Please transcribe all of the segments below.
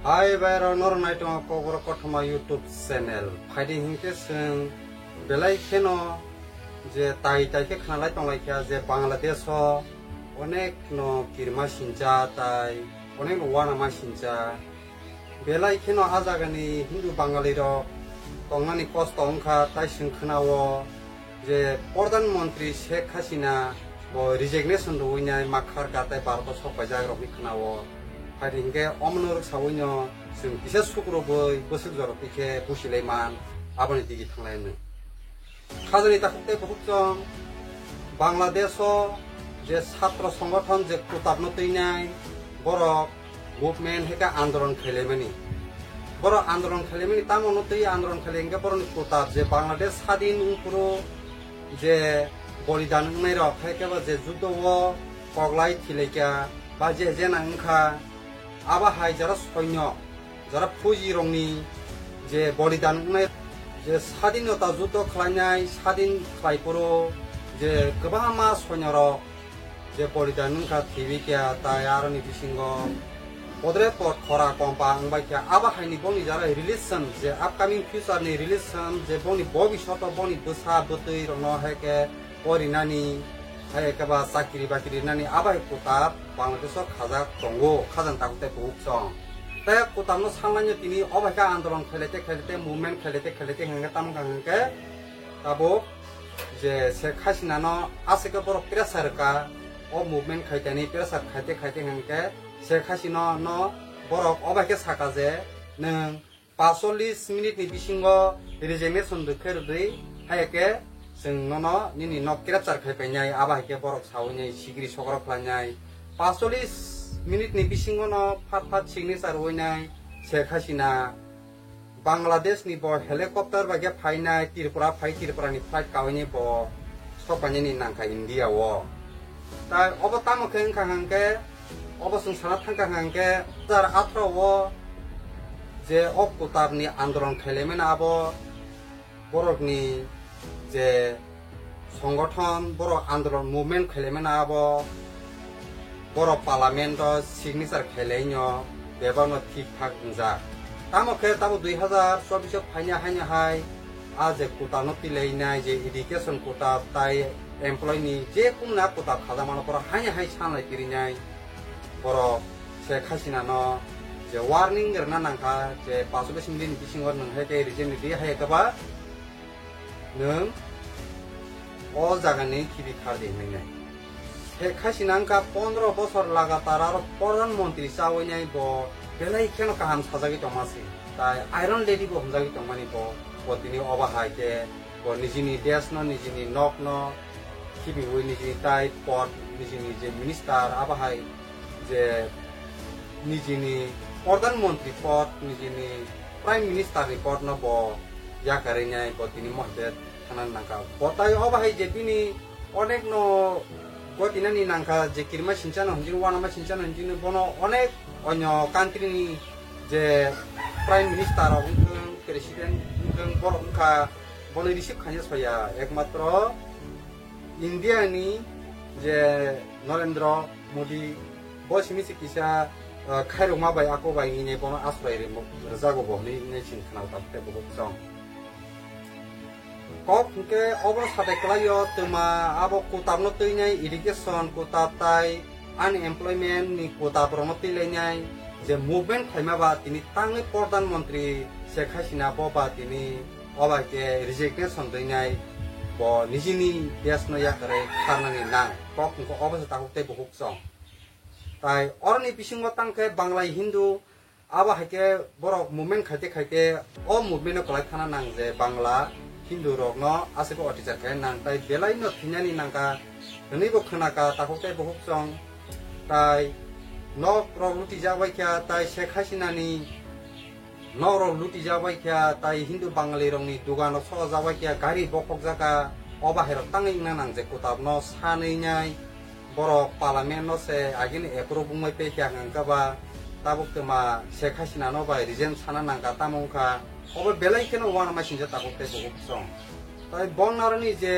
Hai bayar nor naik tu aku berkat sama YouTube channel. Fadi hingke seng belai keno je tai ke kenal tong lagi je Bangladesh ho onek no kirma sinja tai onek no wana ma sinja belai keno azagani Hindu Bangali ro tongnani kos tongka tai seng kenawo je Perdana Menteri Sheikh Hasina bo resignation do winyai makhar katai Bharat sopai jagrok ni kenawo. Hari ini omnur sawunya sing bisa sukro boy bosuk jorok ike busileman abani digi thanglain. Khazani takte bhukjong Bangladesh je ছাত্র সংগঠন je kutabno teinai borok movement heka andolon khelemani. Borok andolon khelemani tamono tei andolon khelenge borok kutab je Bangladesh স্বাধীন upro je bolidan ngai rok heka ba je juddo o koglai thileka ba je jenangkha আবাহাই যারা সৈন্য যারা Fuji রংনি যে বলিদান যে স্বাধীনতা যুদ্ধ খালাইনাই স্বাধীন খালাইপুরো যে গোबां मा সৈন্যর যে বলিদান খা থিবিকিয়া তাই আরনি বিসিঙ্গ পদরে পট খরা কম্পা আংবাইকিয়া আবাহাইনি বনি যারা রিলিশন যে আপকামিং ফিউচারনি রিলিশন যে বনি ভবিষ্যৎ বনি বসা বতই রং হেকে পরিনানি হাইকেবা চাকরি বাকরি নানি আবাই কোতাব বাংলাদেশ খাজা দঙ্গো খাজান তাকুতে বুকসং তাই কোতামনো সাংলানি তিনি অবাইকা আন্দোলন খেলেতে মুভমেন্ট খেলেতে হেঙ্গে তামগা হেঙ্গে তাবো যে শেখ হাসিনানো আজকে বড় প্রেসারকা ও মুভমেন্ট খাইতেনি প্রেসার খাইতে হেঙ্গে শেখ হাসিনা ন বড় অবাইকে সাকা যে নং 45 মিনিটনি বিসিঙ্গ রিজিগনেশন দেখেরदै হাইকে जों ननो निनि नक ग्रेप्तार खायफैनाय आबाहायके बरक सावैनाय सिग्रि सग्रब खालामनाय 45 मिनिटनि बिसिङाव न फाट सिगनेचार होनाय शेख हासिना बांग्लादेशनि ब हेलिकप्टार बागे फायनाय त्रिपुरानि फ्लाइट गावैनाय ब सपायनि नांखा इन्डियाव ता अब तामखे खांगे अब जों साना थांखांगे 2018 जे अक्ट'बरनि आन्दोलन खालामनाय आबो बरकनि যে সংগঠন বড় আন্দোলন মুভমেন্ট খেলেমেন আবো বড় পার্লামেন্ট সিগনেচার খেলেইন বেবানো ঠিকঠাক যা তামকে তাবো 2024 ফাইনা হাই আজ কোটানো তিলাইনাই যে এডুকেশন কোটা তাই এমপ্লয়নি যে কোনা কোটা খাজামানো পর হাই সামলাই কিরিনাই বড় শেখ হাসিনা ন যে ওয়ার্নিং এরনা নাংখা যে 45 মিনিট বিসিঙ্গ নং হেকে রিজেন দি হাইকাবা नों ओ जागानि किबि खारदे नैनाय शेख हासिनांका 15 बছর लागातार आरो प्रधानमंत्री चावैनाय ब बेलाय केन काहाम साजागि तमासि ताय आयरन लेडि बो हमजागि तमानि ब बतिनि अबाहायके ब निजिनि देश न निजिनि नक न किबि वे निजिनि ताय पद निजिनि जे मिनिस्टार आबाहाय जे निजिनि प्रधानमंत्री पद निजिनि प्राइम मिनिस्टार नि पद न ब ya karenya botini mohdet kanan nangka botai obahay je bini onek no botinani nangka je kirma sincana hunjin wana ma sincana hunjin bono onek onyo country ni je prime minister ungkeng president ungkeng bor ungka bono receive khanya soya ekmatro india ni je Narendra Modi bosimisi kisa khairok ma bai ako bai ni bono asrai re rajago bohni ne sin khanau tapte bohok song kok ke obor sate klayo tema abo kutabno teinai irrigation kutab tai unemployment ni kutab rono teinai je movement khaima ba tini tangi Perdana Menteri Sheikh Hasina bo ba tini oba ke resignation teinai bo nijini desno yakare kharnani nang kok ko obor sa takte bohuk song tai orni bisingo tangke Bangla Hindu aba hake borok movement khaite o movement ko lai khana nang je Bangla Hindu rok no asiko otijar kaya nang tai belai no thinyani nangka ni bo khanaka takokte bohuk song tai nok rok luti jabai kya tai Sheikh Hasina ni nok rok luti jabai kya tai Hindu Bangali rok ni dugan no so jabai kya gari bokok jaka oba hero tangi nang je kutab no sanei nyai borok parliament no se agini approve bumai pe kya ngangka ba tabuk tema Sheikh Hasina no ba resign sana nangka tamongka obo belai keno wana masinja takokte bohuk song tai bonarni je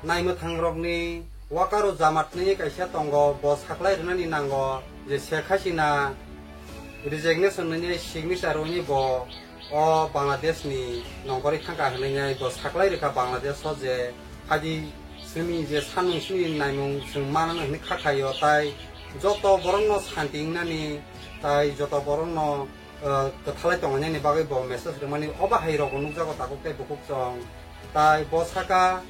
naimo thangrokni wakaro jamatni kaisa tongo bo saklai rnani nango je Sheikh Hasina resignation ni signature ni bo o Bangladesh ni nongkori khangka hlenai bo saklai rekha Bangladesh ho je haji sumi je sanung sumi naimung sung manang ni khakhayo tai joto borongno santingnani tai joto borongno thalai tongani ni bagai bo message remani obahai rok nukjago takok te bukuk chong tai bo saka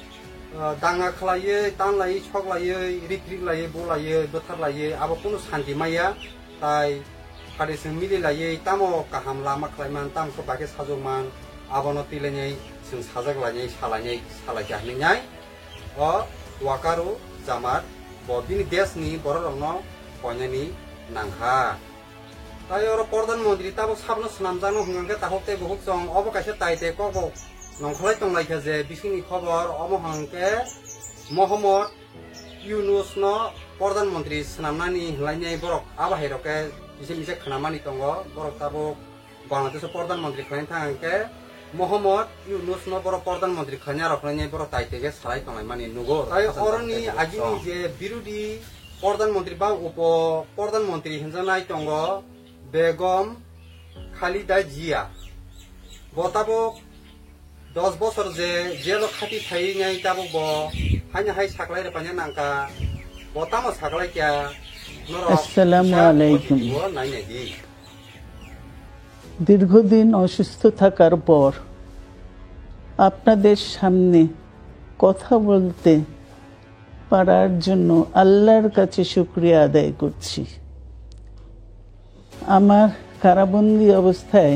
danga khlaiye tanlai choklaiye rikriklaiye bolaiye botharlaiye abo kono santi maya tai kari sung mili laiye tamo kaham lama khlaiman tam ko bage sajokman abono tilenai sung sajak laiye salai jahningai o wakaru jamat bo bini desni bororongno konyani nangha tai oro pradhanmantri tabo sabno snamjano hungangke tahokte bukuk chong obo kaisa taite koko nongkhlai tonglai je bisini khobor omo hangke Mohammad Yunus no pradhanmantri snamnani lainai borok abahiroke bise khanamani tongo borok tabo Bangladesh pradhanmantri khlain thangke Mohammad Yunus no borok pradhanmantri khanya roklainai borok taitege salai tonglai mani nugo tai oroni agini je birudi pradhanmantri ba upo pradhanmantri hinjanai tongo Begum Khalida Zia botabo 10 বছর যে jail খাতি থাই নাই তাবো ব hyena high সাকলাই রে পাnya nangka botamo saklai kya আসসালামু আলাইকুম নাই নাই দি দীর্ঘদিন অসুস্থ থাকার পর আপনাদের সামনে কথা বলতে পারার জন্য আল্লাহর কাছে শুকরিয়া আদায় করছি আমার কারাবন্দী অবস্থায়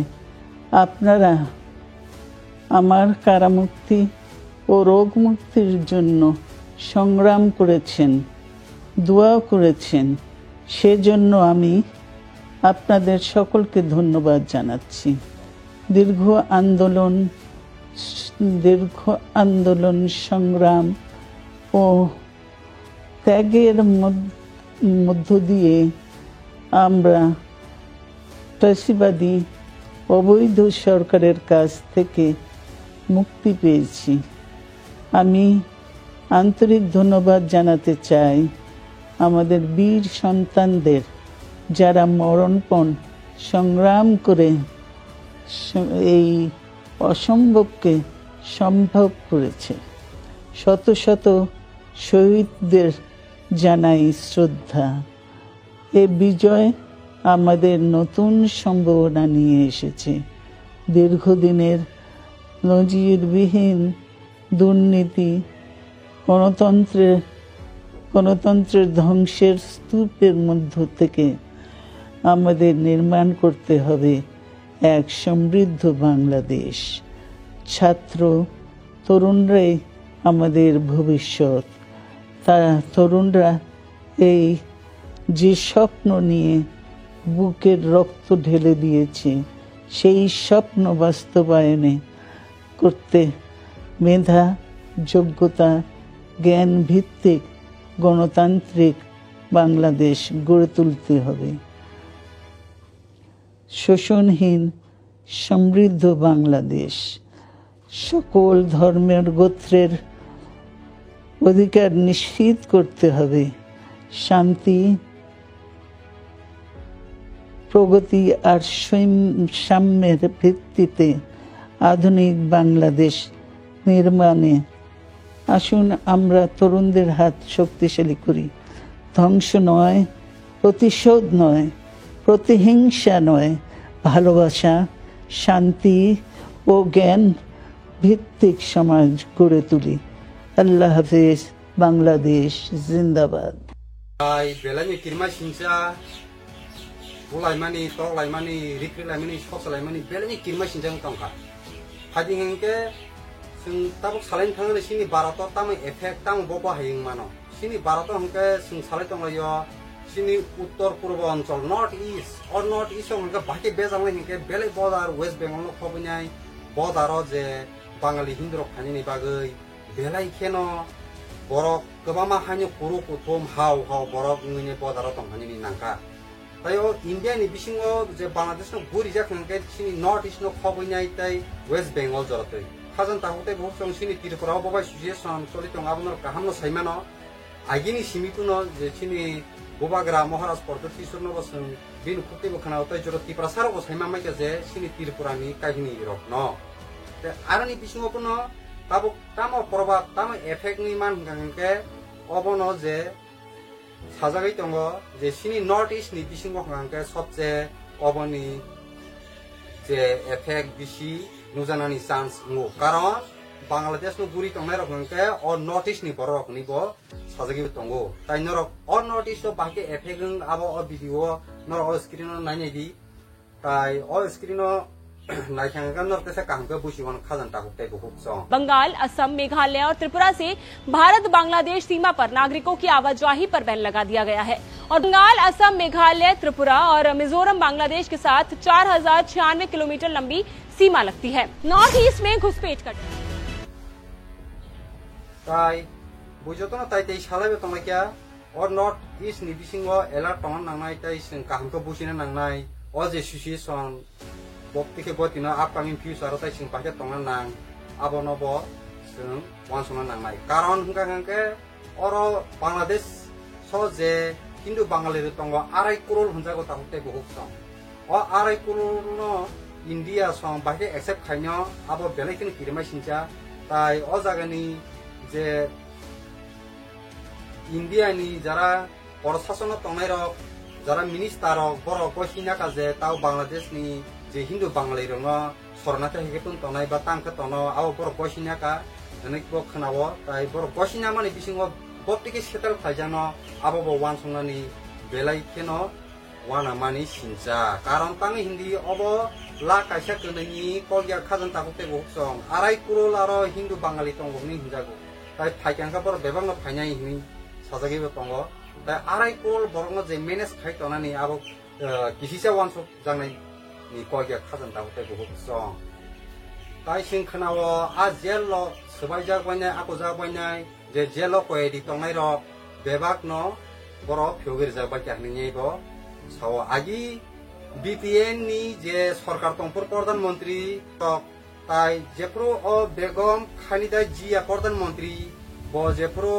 আপনারা আমার কারামুক্তি ও রোগ মুক্তির জন্য সংগ্রাম করেছেন দোয়া করেছেন সেজন্য আমি আপনাদের সকলকে ধন্যবাদ জানাচ্ছি দীর্ঘ আন্দোলন সংগ্রাম ও ত্যাগের মধ্য দিয়ে আমরা ফ্যাসিবাদী অবৈধ সরকারের কাছ থেকে মুক্তি পেয়েছি আমি আন্তরিক ধন্যবাদ জানাতে চাই আমাদের বীর সন্তানদের যারা মরণপণ সংগ্রাম করে এই অসম্ভবকে সম্ভব করেছে শত শত শহীদদের জানাই শ্রদ্ধা এই বিজয় আমাদের নতুন সম্ভাবনা নিয়ে এসেছে দীর্ঘদিনের নজিরবিহীন দুর্নীতি গণতন্ত্রের ধ্বংসের স্তূপের মধ্য থেকে আমাদের নির্মাণ করতে হবে এক সমৃদ্ধ বাংলাদেশ ছাত্র তরুণরাই আমাদের ভবিষ্যৎ তরুণরা এই যে স্বপ্ন নিয়ে বুকের রক্ত ঢেলে দিয়েছে সেই স্বপ্ন বাস্তবায়নে করতে মেধা যোগ্যতা জ্ঞান ভিত্তিক গণতান্ত্রিক বাংলাদেশ গড়ে তুলতে হবে শোষণহীন সমৃদ্ধ বাংলাদেশ সকল ধর্মের গোত্রের অধিকার নিশ্চিত করতে হবে শান্তি প্রগতি আর সাম্যের ভিত্তিতে আধুনিক বাংলাদেশ নির্মাণে আসুন আমরা তরুণদের হাত শক্তিশালী করি ধ্বংস নয় প্রতিশোধ নয় প্রতিহিংসা নয় ভালোবাসা শান্তি ও জ্ঞান ভিত্তিক সমাজ গড়ে তুলি আল্লাহ হাফেজ বাংলাদেশ জিন্দাবাদ ai belani kirma sincha bulaimani toklaimani rikrilaimani soklaimani belani kirma sincha tongka hadi hengke sing tabuk salain thangre sini barato tam effect tam bobo haying mano sini barato hengke sing salai tonglayo sini uttor purbo অঞ্চল north east or north east hengke baki bezamle hengke belai bodar west bengal no khobunai bodaro je bangali hindro khanini bagai belai kheno borok kebama hanya kuru kutum hau borok ngene bodaro tonghanini nangka tayo India ni bisingo je Bangladesh no guri jak hengke sini north east no khobunai tai west bengal jorotoi hajan tahote bo song sini tirpura bobai situation choli tong abnor kahamno saimano agini simikuno je sini bobagra maharaj porto tisurno bosung bin pukti bukhana otai joro tipra saroko saima mai je sini tirpurani kahini rok no te arani bisingo puno tabo tamo probab tamo effect ni man hangke obono je 사자가 tongo je sini north east ni bisingo hangke sobje oboni je effect bisi nujanani chance ngo karon Bangladesh no guri tongnai rok hangke or north east ni borok ni bo sajagi tongo tai norok or north east bahke effect ng abo video nor o screen no nai di tai o screen no Bengal, Assam, Meghalaya और त्रिपुरा से भारत बांग्लादेश सीमा पर नागरिकों की आवाजाही पर ban लगा दिया गया है और बंगाल, असम, मेघालय, त्रिपुरा और मिजोरम बांग्लादेश के साथ 4096 किलोमीटर लंबी सीमा लगती है। नॉर्थ ईस्ट में घुसपैठ कर और नॉर्थ ईस्ट नि बिसिंगो एलार्ट टन नांनाय ताइ जों काहामखौ बुजिनो नांनाय अ जे सिचुएसन बक्तिखे गतिनो आपकामिं फ्यूचर ताइ जों बाहे टंना नां आबनबो जों वानसना नांनाय कारण हुंगा हंके अरो बांग्लादेश सो जे हिंदू बांगाली टंगो 2.5 करोड़ हुंजागो ताहुते बहुत सं अ 2.5 करोड़ नो इंडिया सं बाहे एक्सेप्ट खाइनो आबो बेलेकिन किरिमाय सिनजा ताइ अ जागानि जे India ni jara prosason tongnai rok jara minister rok borok ko hinaka je tau Bangladesh ni je Hindu Bangali rongo sornata higepun tongnai ba tangka tono abo borok ko hinaka jenik bo khnawo tai borok ko hina mani bisingo boptike settle khaijano abo bo wan songnani belai keno wana mani sinja karon tangi hindi abo la kaisa kenani kolya khajan takute bo song 2.5 crore aro Hindu Bangali tonggo ni hinjago tai phaikyangka borok bebangno phainai hini 사자기도 tongo 다 아라이 꼴 버럭no 제 매네스 카이토나니 아보 기시자 원소 장내 니 거기에 카던다고 때고 없어 다이신 크나워 아 젤로 스바이자 관냐 아고자 관냐 제 젤로 거에디 똥나이로 베박노 버럭 표기를 잡아게 하는 얘기고 사워 아기 BPN 니 제 सरकार तंपुर प्रधानमंत्री तो ताई जेप्रो ओ बेगम खानिदा जिया प्रधानमंत्री बो जेप्रो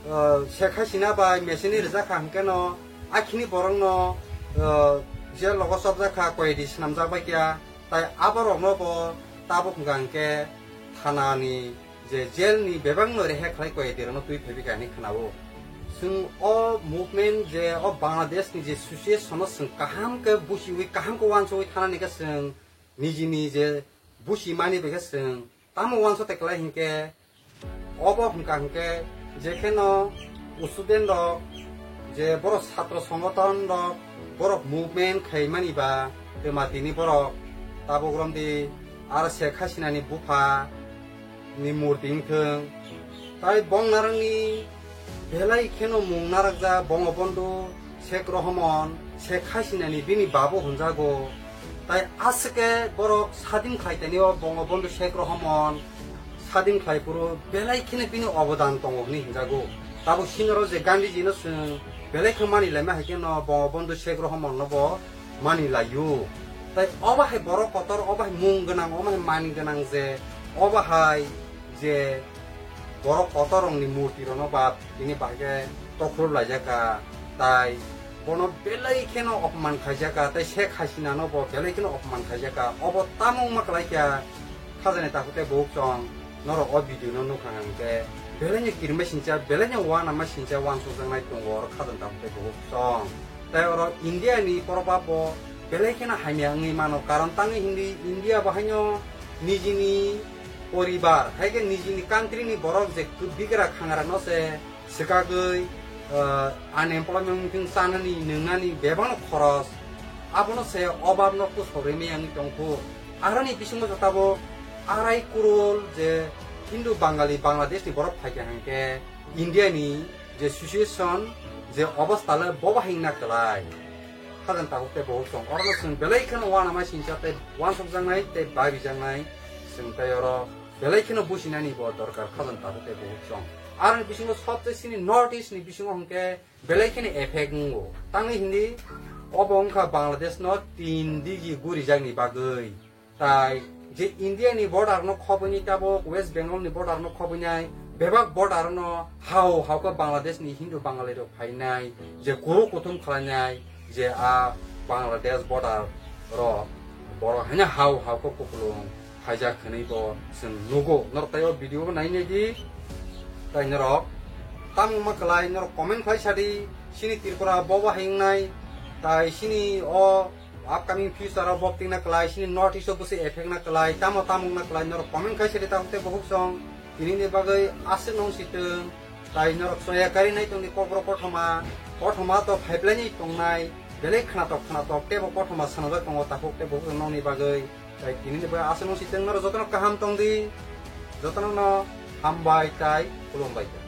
Sheikh Hasina by Messini Zaka Hankano, Akini Borongno, Jel Logosabzaka, Quaidis, Namzabakia, Tai Abaronobo, Tabukanke, Hanani, the Jelni, Bebangno, the heck like Quaid, not to Pebicani Kanavo. Soon all movement, the of Bangladesh, the Sushi Sonosan, Kahamka, Bushi, with Kahamko once with Hananigasan, Nijini, the Bushi Mani Begasan, Tamu once of the Klahinke, Obo Hunkanke. जेखेनो उस्टुडेन्ट रक जे बर छात्र संगठन रक बर movement खाइमानिबा तेमातिनि बरक ताबग्रमदि आरो शेख हासिनानि बुफा नि मुर्तिंथों ताइ बंगनारंनि बेलाय खेनो मुंनारकजा बंगबन्धु शेख रहमान शेख हासिनानि बिनि बाबु हुनजागो ताइ आसके बरक सादिन खाइतानिओ बंगबन्धु शेख रहमान सादिन खाइपुरो बेलाय खेने बिनि अबदान दङनि हिनजागो ताबो सिनरो जे गान्धीजिनो बेलाय खमानि लायमा हाकेनो बंगबन्धु शेख रहमाननोबो मानि लायो ताइ अबाहाय बर कतर अबाहाय मुं गोनां अबाहाय मानि गोनां जे अबाहाय जे बर कतरंनि मूर्ति रनो बाप बिनि बागे तखर लायजाका ताइ बनो बेलाय खेनो अपमान खायजाका ताइ शेख हासिनानो बो बेलाय खेनो अपमान खायजाका अब तामुं माकलायका खाजाने ताकुते बोकजों नरो अ भिडिअ नो नुखांगे बेलायनि किरमे सिनचा बेलायनि वान मा सिनचा वान सुजंनाय दंगो खादन ताकुते बोकजों ताइ अरो इंडिया नि परबाबो बेलाय खेना हामियांनि मानो कारण तांनि हिंदी इंडिया बाहायनो निजिनि परिबार हायगे निजिनि कान्ट्रिनि बरक जे बिगरा खांगारा नसे सिकागै अनएम्प्लॉयमेंट थिं साननि नोंनानि बेबानो खरस आबनो से अभाबनो कुसरेमे आंनि दंखो आरानि बिसिमो जताबो 2.5 करोड़ जे हिंदू बांगाली बांग्लादेश नि बरफ फाइके हांके इंडिया नि जे सिचुएशन जे अवस्थाले बबाहिंना कलाय खाजन ताकुते बहुत सं अरनो जों बेलायखनो वाना मा सिनचाते वान सबजांनाय ते बाबि जांनाय जों तायरो बेलायखनो बुसिनानि बो दरकार खाजन ताकुते बहुत सं आरो बिसिङो सबसे सिनि नॉर्थ ईस्ट नि बिसिङो हंके बेलायखनो एफेक्ट नुगो तांनि हिंदी अबंखा बांग्लादेश न 3 दिगि गुरि जांनि बागै ताय जे इंडिया नि बॉर्डर न खबनि ताबो वेस्ट बेंगल नि बॉर्डर न खबनाय बेबाक बॉर्डर न हाव का बांग्लादेश नि हिंदू बांगाली रो फाइनाय जे गुरु कुतुम खालायनाय जे आ Bangladesh border ro boro hanya hau ko kukulung haja khani bo sing nugo nor tayo video nai ne di tai norok tam maklai nor comment khai sadi sini Tripura boba hingnai tai sini o upcoming future of bopting na klai sini north east busi effect na klai tamung na klai nor comment khai sadi tamte bahuk song ini ne bagai asen nong siteng tai nor soya kari nai tong ni kobro kothoma to pipeline ni tongnai belek khana to tebo kothoma sanada tongo tapok te bahuk nong ni bagai tai ini ne bagai asen nong siteng nor jotono kaham tong di jotono no hambai tai kulumbai